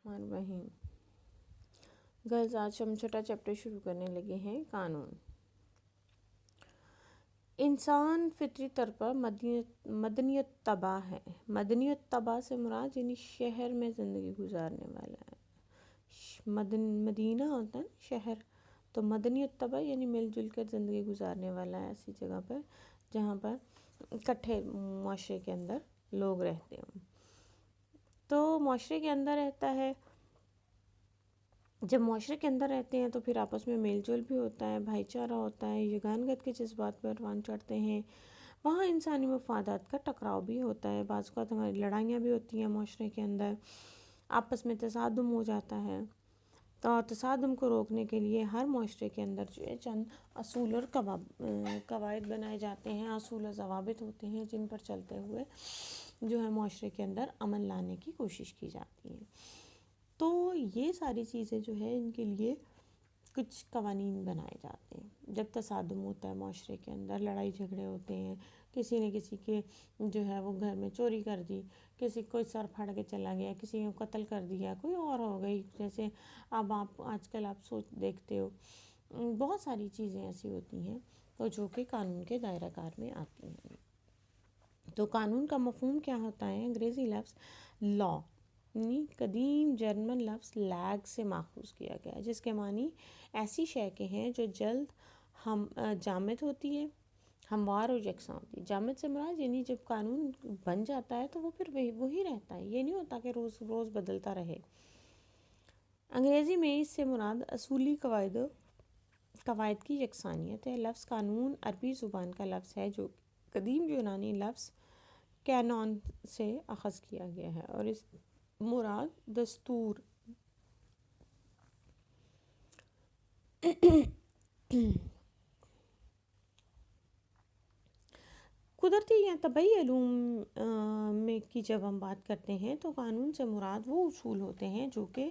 الرحمن الرحیم گرلز، آج ہم چھٹا چیپٹر شروع کرنے لگے ہیں، قانون۔ انسان فطری طور پر مدنیت طبع ہے۔ مدنیت طبع سے مراد یعنی شہر میں زندگی گزارنے والا ہے۔ مدینہ ہوتا ہے شہر، تو مدنیت طبع یعنی مل جل کر زندگی گزارنے والا ہے ایسی جگہ پر جہاں پر اکٹھے معاشرے کے اندر لوگ رہتے ہوں۔ تو معاشرے کے اندر رہتا ہے، جب معاشرے کے اندر رہتے ہیں تو پھر آپس میں میل جول بھی ہوتا ہے، بھائی چارہ ہوتا ہے، یگانگت کے جذبات پر پروان چڑھتے ہیں۔ وہاں انسانی مفادات کا ٹکراؤ بھی ہوتا ہے، بعض اوقات ہماری لڑائیاں بھی ہوتی ہیں معاشرے کے اندر، آپس میں تصادم ہو جاتا ہے۔ تو تصادم کو روکنے کے لیے ہر معاشرے کے اندر جو ہے چند اصول اور قواعد بنائے جاتے ہیں، اصول و ضوابط ہوتے ہیں جن پر چلتے ہوئے جو ہے معاشرے کے اندر امن لانے کی کوشش کی جاتی ہے۔ تو یہ ساری چیزیں جو ہے ان کے لیے کچھ قوانین بنائے جاتے ہیں۔ جب تصادم ہوتا ہے معاشرے کے اندر، لڑائی جھگڑے ہوتے ہیں، کسی نے کسی کے جو ہے وہ گھر میں چوری کر دی، کسی کوئی سر پھاڑ کے چلا گیا، کسی نے قتل کر دیا، کوئی اور ہو گئی، جیسے اب آج کل آپ دیکھتے ہو بہت ساری چیزیں ایسی ہوتی ہیں تو جو کہ قانون کے دائرہ کار میں آتی ہیں۔ تو قانون کا مفہوم کیا ہوتا ہے؟ انگریزی لفظ لا یعنی قدیم جرمن لفظ لیگ سے ماخوذ کیا گیا ہے، جس کے معنی ایسی شے کے ہیں جو جلد جامد ہوتی ہے، ہموار اور یکساں ہوتی ہے۔ جامد سے مراد یعنی جب قانون بن جاتا ہے تو وہ پھر وہی رہتا ہے، یہ نہیں ہوتا کہ روز روز بدلتا رہے۔ انگریزی میں اس سے مراد اصولی قواعد کی یکسانیت ہے۔ لفظ قانون عربی زبان کا لفظ ہے جو قدیم یونانی لفظ کینون سے اخذ کیا گیا ہے، اور اس مراد دستور قدرتی یا طبعی علوم میں کی جب ہم بات کرتے ہیں تو قانون سے مراد وہ اصول ہوتے ہیں جو کہ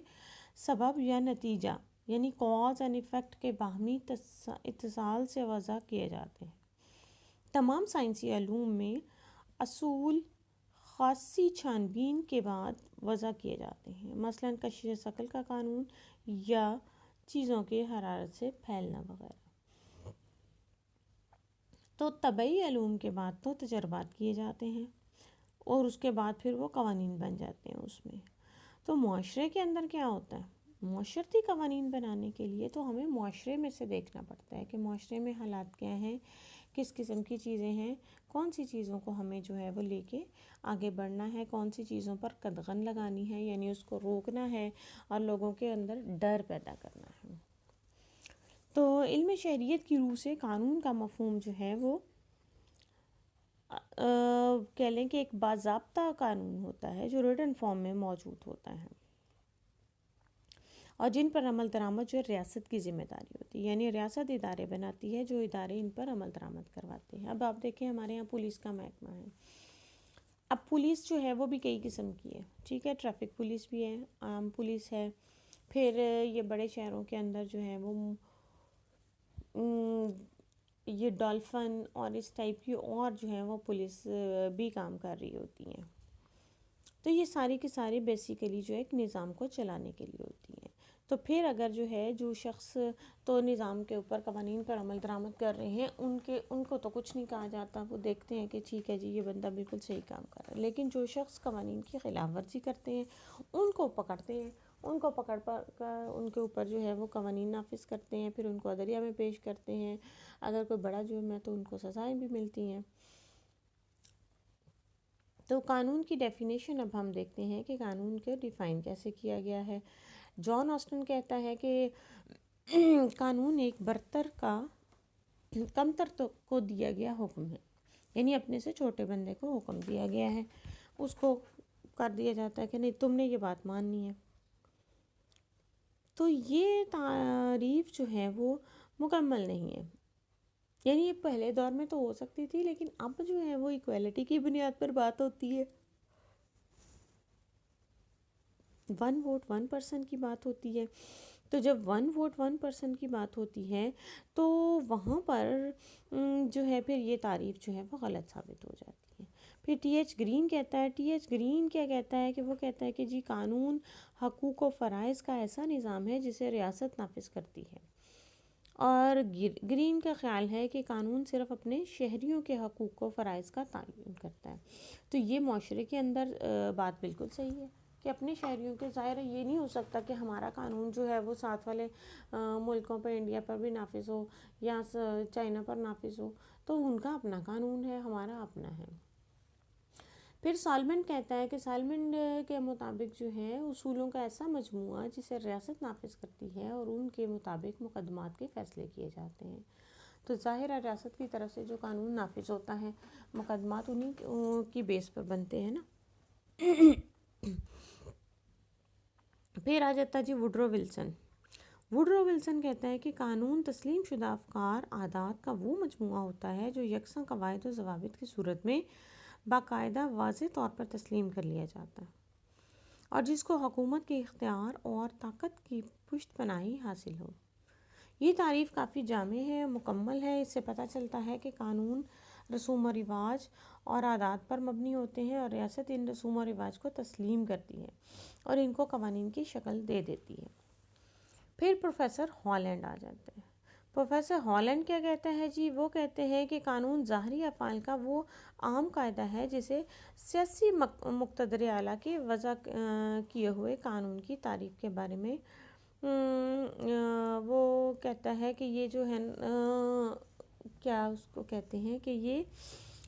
سبب یا نتیجہ یعنی کاز اینڈ ایفیکٹ کے باہمی اتصال سے وضع کیے جاتے ہیں۔ تمام سائنسی علوم میں اصول خاصی چھانبین کے بعد وضع کیے جاتے ہیں، مثلاً کشش ثقل کا قانون یا چیزوں کے حرارت سے پھیلنا وغیرہ۔ تو طبعی علوم کے بعد تو تجربات کیے جاتے ہیں اور اس کے بعد پھر وہ قوانین بن جاتے ہیں اس میں۔ تو معاشرے کے اندر کیا ہوتا ہے؟ معاشرتی قوانین بنانے کے لیے تو ہمیں معاشرے میں سے دیکھنا پڑتا ہے کہ معاشرے میں حالات کیا ہیں، کس قسم کی چیزیں ہیں، کون سی چیزوں کو ہمیں جو ہے وہ لے کے آگے بڑھنا ہے، کون سی چیزوں پر قدغن لگانی ہے یعنی اس کو روکنا ہے اور لوگوں کے اندر ڈر پیدا کرنا ہے۔ تو علم شہریت کی روح سے قانون کا مفہوم جو ہے وہ کہہ لیں کہ ایک باضابطہ قانون ہوتا ہے جو ریٹن فارم میں موجود ہوتا ہے اور جن پر عمل درآمد جو ریاست کی ذمہ داری ہوتی ہے، یعنی ریاست ادارے بناتی ہے جو ادارے ان پر عمل درآمد کرواتے ہیں۔ اب آپ دیکھیں ہمارے یہاں پولیس کا محکمہ ہے، اب پولیس جو ہے وہ بھی کئی قسم کی ہے، ٹھیک ہے، ٹریفک پولیس بھی ہے، عام پولیس ہے، پھر یہ بڑے شہروں کے اندر جو ہے وہ یہ ڈولفن اور اس ٹائپ کی اور جو ہے وہ پولیس بھی کام کر رہی ہوتی ہیں۔ تو یہ ساری کی ساری بیسیکلی جو ہے ایک نظام کو چلانے کے لیے ہوتی ہیں۔ تو پھر اگر جو ہے جو شخص تو نظام کے اوپر قوانین پر عمل درآمد کر رہے ہیں ان کو تو کچھ نہیں کہا جاتا، وہ دیکھتے ہیں کہ ٹھیک ہے جی یہ بندہ بالکل صحیح کام کر رہا ہے، لیکن جو شخص قوانین کی خلاف ورزی کرتے ہیں ان کو پکڑتے ہیں، ان کو پکڑ کر ان کے اوپر جو ہے وہ قوانین نافذ کرتے ہیں، پھر ان کو عدلیہ میں پیش کرتے ہیں، اگر کوئی بڑا جرم ہے تو ان کو سزائیں بھی ملتی ہیں۔ تو قانون کی ڈیفینیشن اب ہم دیکھتے ہیں کہ قانون کو ڈیفائن کیسے کیا گیا ہے۔ جان آسٹن کہتا ہے کہ قانون ایک برتر کا کمتر کو دیا گیا حکم ہے، یعنی اپنے سے چھوٹے بندے کو حکم دیا گیا ہے، اس کو کر دیا جاتا ہے کہ نہیں تم نے یہ بات ماننی ہے۔ تو یہ تعریف جو ہے وہ مکمل نہیں ہے، یعنی یہ پہلے دور میں تو ہو سکتی تھی لیکن اب جو ہے وہ ایکویلٹی کی بنیاد پر بات ہوتی ہے، ون ووٹ ون پرسن کی بات ہوتی ہے۔ تو جب ون ووٹ ون پرسن کی بات ہوتی ہے تو وہاں پر جو ہے پھر یہ تعریف جو ہے وہ غلط ثابت ہو جاتی ہے۔ پھر ٹی ایچ گرین کہتا ہے، ٹی ایچ گرین کیا کہتا ہے کہ وہ کہتا ہے کہ جی قانون حقوق و فرائض کا ایسا نظام ہے جسے ریاست نافذ کرتی ہے، اور گرین کا خیال ہے کہ قانون صرف اپنے شہریوں کے حقوق و فرائض کا تعین کرتا ہے۔ تو یہ معاشرے کے اندر بات بالکل صحیح ہے کہ اپنے شہریوں کے، ظاہر ہے یہ نہیں ہو سکتا کہ ہمارا قانون جو ہے وہ ساتھ والے ملکوں پر، انڈیا پر بھی نافذ ہو یا چائنا پر نافذ ہو، تو ان کا اپنا قانون ہے، ہمارا اپنا ہے۔ پھر سالمنٹ کہتا ہے کہ سالمنٹ کے مطابق جو ہے اصولوں کا ایسا مجموعہ جسے ریاست نافذ کرتی ہے اور ان کے مطابق مقدمات کے فیصلے کیے جاتے ہیں۔ تو ظاہر ہے ریاست کی طرف سے جو قانون نافذ ہوتا ہے، مقدمات انہی کی بیس پر بنتے ہیں نا۔ پھر آ جاتا جی ووڈرو ولسن۔ ووڈرو ولسن کہتا ہے کہ قانون تسلیم شدہ افکار عادات کا وہ مجموعہ ہوتا ہے جو یکساں قواعد و ضوابط کی صورت میں باقاعدہ واضح طور پر تسلیم کر لیا جاتا ہے، اور جس کو حکومت کے اختیار اور طاقت کی پشت پناہی حاصل ہو۔ یہ تعریف کافی جامع ہے، مکمل ہے۔ اس سے پتہ چلتا ہے کہ قانون رسوم و رواج اور عادات پر مبنی ہوتے ہیں، اور ریاست ان رسوم و رواج کو تسلیم کرتی ہے اور ان کو قوانین کی شکل دے دیتی ہے۔ پھر پروفیسر ہالینڈ آ جاتے ہیں۔ پروفیسر ہالینڈ کیا کہتا ہے جی؟ وہ کہتے ہیں کہ قانون ظاہری افعال کا وہ عام قاعدہ ہے جسے سیاسی مقتدر اعلیٰ کے وضع کیے ہوئے قانون کی تعریف کے بارے میں وہ کہتا ہے کہ یہ جو ہے کیا اس کو کہتے ہیں کہ یہ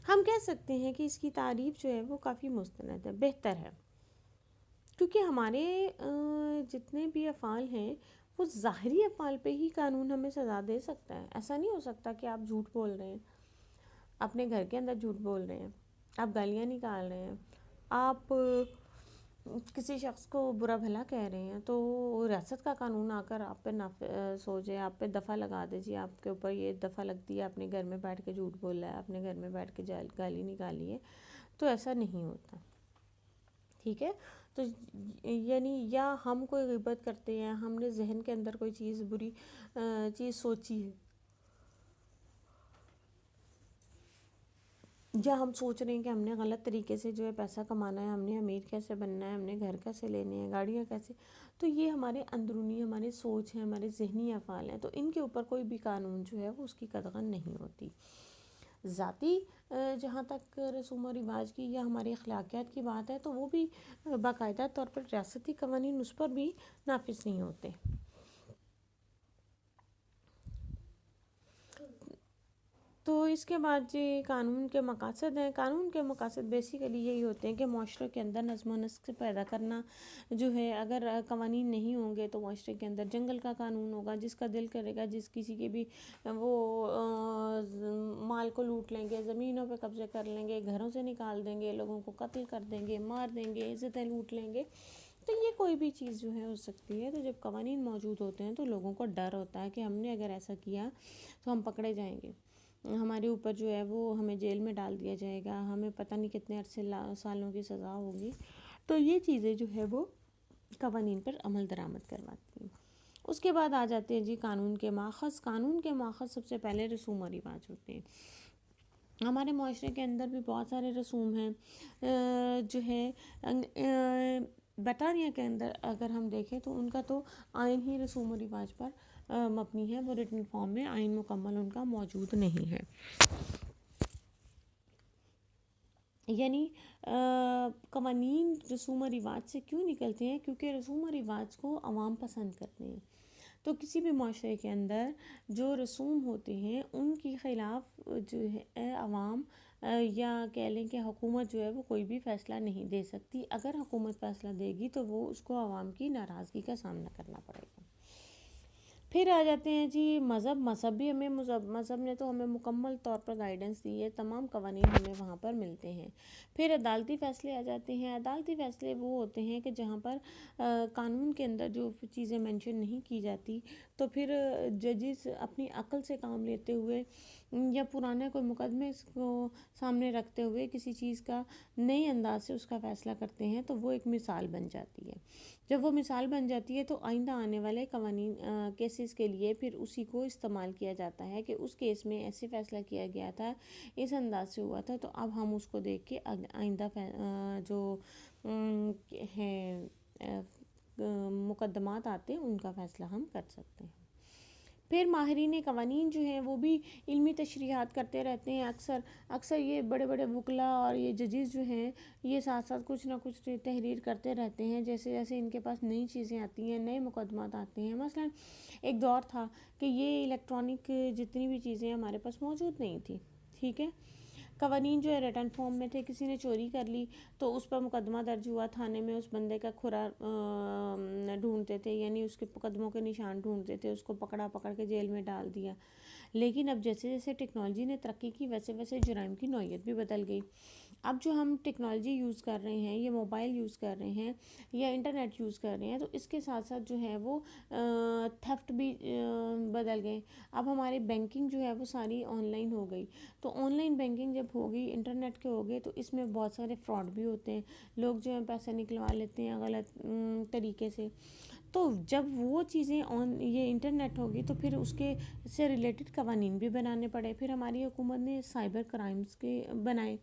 ہم کہہ سکتے ہیں کہ اس کی تعریف جو ہے وہ کافی مستند ہے، بہتر ہے، کیونکہ ہمارے جتنے بھی افعال ہیں وہ ظاہری افعال پہ ہی قانون ہمیں سزا دے سکتا ہے۔ ایسا نہیں ہو سکتا کہ آپ جھوٹ بول رہے ہیں، اپنے گھر کے اندر جھوٹ بول رہے ہیں، آپ گالیاں نکال رہے ہیں، آپ کسی شخص کو برا بھلا کہہ رہے ہیں، تو ریاست کا قانون آ کر آپ پہ سو جائے، آپ پہ دفعہ لگا دے جی آپ کے اوپر یہ دفعہ لگتی ہے، اپنے گھر میں بیٹھ کے جھوٹ بولا ہے، اپنے گھر میں بیٹھ کے گالی نکالی ہے، تو ایسا نہیں ہوتا، ٹھیک ہے۔ تو یعنی یا ہم کوئی غیبت کرتے ہیں، ہم نے ذہن کے اندر کوئی چیز بری چیز سوچی ہے، یا ہم سوچ رہے ہیں کہ ہم نے غلط طریقے سے جو ہے پیسہ کمانا ہے، ہم نے امیر کیسے بننا ہے، ہم نے گھر کیسے لینے ہیں، گاڑیاں کیسے، تو یہ ہمارے اندرونی ہماری سوچ ہے، ہمارے ذہنی افعال ہیں، تو ان کے اوپر کوئی بھی قانون جو ہے وہ اس کی قدغن نہیں ہوتی۔ ذاتی جہاں تک رسوم و رواج کی یا ہماری اخلاقیات کی بات ہے، تو وہ بھی باقاعدہ طور پر ریاستی قوانین اس پر بھی نافذ نہیں ہوتے۔ تو اس کے بعد جی قانون کے مقاصد ہیں۔ قانون کے مقاصد بیسیکلی یہی ہوتے ہیں کہ معاشرے کے اندر نظم و نسق پیدا کرنا جو ہے، اگر قوانین نہیں ہوں گے تو معاشرے کے اندر جنگل کا قانون ہوگا، جس کا دل کرے گا جس کسی کے بھی وہ مال کو لوٹ لیں گے، زمینوں پہ قبضے کر لیں گے، گھروں سے نکال دیں گے، لوگوں کو قتل کر دیں گے، مار دیں گے، عزتیں لوٹ لیں گے، تو یہ کوئی بھی چیز جو ہے ہو سکتی ہے۔ تو جب قوانین موجود ہوتے ہیں تو لوگوں کو ڈر ہوتا ہے کہ ہم نے اگر ایسا کیا تو ہم پکڑے جائیں گے، ہمارے اوپر جو ہے وہ ہمیں جیل میں ڈال دیا جائے گا، ہمیں پتہ نہیں کتنے عرصے سالوں کی سزا ہوگی، تو یہ چیزیں جو ہے وہ قوانین پر عمل درآمد کرواتی ہیں۔ اس کے بعد آ جاتے ہیں جی قانون کے ماخذ۔ قانون کے ماخذ سب سے پہلے رسوم و رواج ہوتے ہیں۔ ہمارے معاشرے کے اندر بھی بہت سارے رسوم ہیں جو ہے برطانیہ کے اندر اگر ہم دیکھیں تو ان کا تو آئین ہی رسوم و رواج پر مبنی ہے، وہ ریٹن فارم میں آئین مکمل ان کا موجود نہیں ہے۔ یعنی قوانین رسوم و رواج سے کیوں نکلتے ہیں؟ کیونکہ رسوم و رواج کو عوام پسند کرتے ہیں۔ تو کسی بھی معاشرے کے اندر جو رسوم ہوتے ہیں ان کی خلاف جو ہے عوام یا کہہ لیں کہ حکومت جو ہے وہ کوئی بھی فیصلہ نہیں دے سکتی۔ اگر حکومت فیصلہ دے گی تو وہ اس کو عوام کی ناراضگی کا سامنا کرنا پڑے گا۔ پھر آ جاتے ہیں جی مذہب بھی ہمیں مذہب نے تو ہمیں مکمل طور پر گائیڈنس دی ہے، تمام قوانین ہمیں وہاں پر ملتے ہیں۔ پھر عدالتی فیصلے آ جاتے ہیں۔ عدالتی فیصلے وہ ہوتے ہیں کہ جہاں پر قانون کے اندر جو چیزیں مینشن نہیں کی جاتی، تو پھر ججز اپنی عقل سے کام لیتے ہوئے یا پرانے کوئی مقدمے کو سامنے رکھتے ہوئے کسی چیز کا نئے انداز سے اس کا فیصلہ کرتے ہیں تو وہ ایک مثال بن جاتی ہے. جب وہ مثال بن جاتی ہے تو آئندہ آنے والے قوانین کیسز کے لیے پھر اسی کو استعمال کیا جاتا ہے کہ اس کیس میں ایسے فیصلہ کیا گیا تھا، اس انداز سے ہوا تھا، تو اب ہم اس کو دیکھ کے آئندہ جو ہے مقدمات آتے ہیں ان کا فیصلہ ہم کر سکتے ہیں. پھر ماہرین قوانین جو ہیں وہ بھی علمی تشریحات کرتے رہتے ہیں. اکثر یہ بڑے بڑے وکلا اور یہ ججز جو ہیں یہ ساتھ ساتھ کچھ نہ کچھ تحریر کرتے رہتے ہیں جیسے جیسے ان کے پاس نئی چیزیں آتی ہیں، نئے مقدمات آتے ہیں. مثلا ایک دور تھا کہ یہ الیکٹرانک جتنی بھی چیزیں ہمارے پاس موجود نہیں تھی، ٹھیک ہے. قوانین جو ہے ریٹن فارم میں تھے، کسی نے چوری کر لی تو اس پر مقدمہ درج ہوا، تھانے میں اس بندے کا کھرا ڈھونڈتے تھے، یعنی اس کے قدموں کے نشان ڈھونڈتے تھے، اس کو پکڑ کے جیل میں ڈال دیا. لیکن اب جیسے جیسے ٹیکنالوجی نے ترقی کی ویسے ویسے جرائم کی نوعیت بھی بدل گئی. اب جو ہم ٹیکنالوجی یوز کر رہے ہیں، یہ موبائل یوز کر رہے ہیں یا انٹرنیٹ یوز کر رہے ہیں، تو اس کے ساتھ ساتھ جو ہے وہ تھیفٹ بھی بدل گئے. اب ہماری بینکنگ جو ہے وہ ساری آن لائن ہو گئی. تو آن لائن بینکنگ جب ہوگی، انٹرنیٹ کے ہو گئے، تو اس میں بہت سارے فراڈ بھی ہوتے ہیں. لوگ جو ہیں پیسے نکلوا لیتے ہیں غلط طریقے سے. تو جب وہ چیزیں یہ انٹرنیٹ ہوگی تو پھر اس کے سے ریلیٹڈ قوانین بھی بنانے پڑے. پھر ہماری حکومت نے سائبر کرائمز کے بنائے.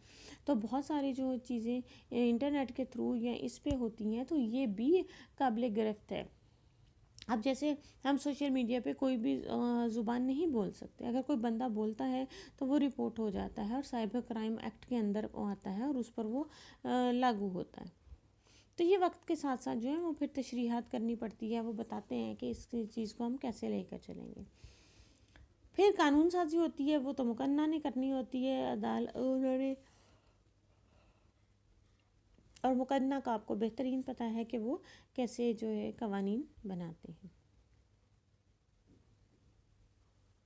تو بہت ساری جو چیزیں انٹرنیٹ کے تھرو یا اس پہ ہوتی ہیں تو یہ بھی قابل گرفت ہے. اب جیسے ہم سوشل میڈیا پہ کوئی بھی زبان نہیں بول سکتے، اگر کوئی بندہ بولتا ہے تو وہ رپورٹ ہو جاتا ہے اور سائبر کرائم ایکٹ کے اندر آتا ہے اور اس پر وہ لاگو ہوتا ہے. تو یہ وقت کے ساتھ ساتھ جو ہے وہ پھر تشریحات کرنی پڑتی ہے. وہ بتاتے ہیں کہ اس چیز کو ہم کیسے لے کر چلیں گے. پھر قانون سازی ہوتی ہے، وہ تو مقننہ نے کرنی ہوتی ہے، انہوں نے، اور مقننہ کا آپ کو بہترین پتہ ہے کہ وہ کیسے جو ہے قوانین بناتے ہیں.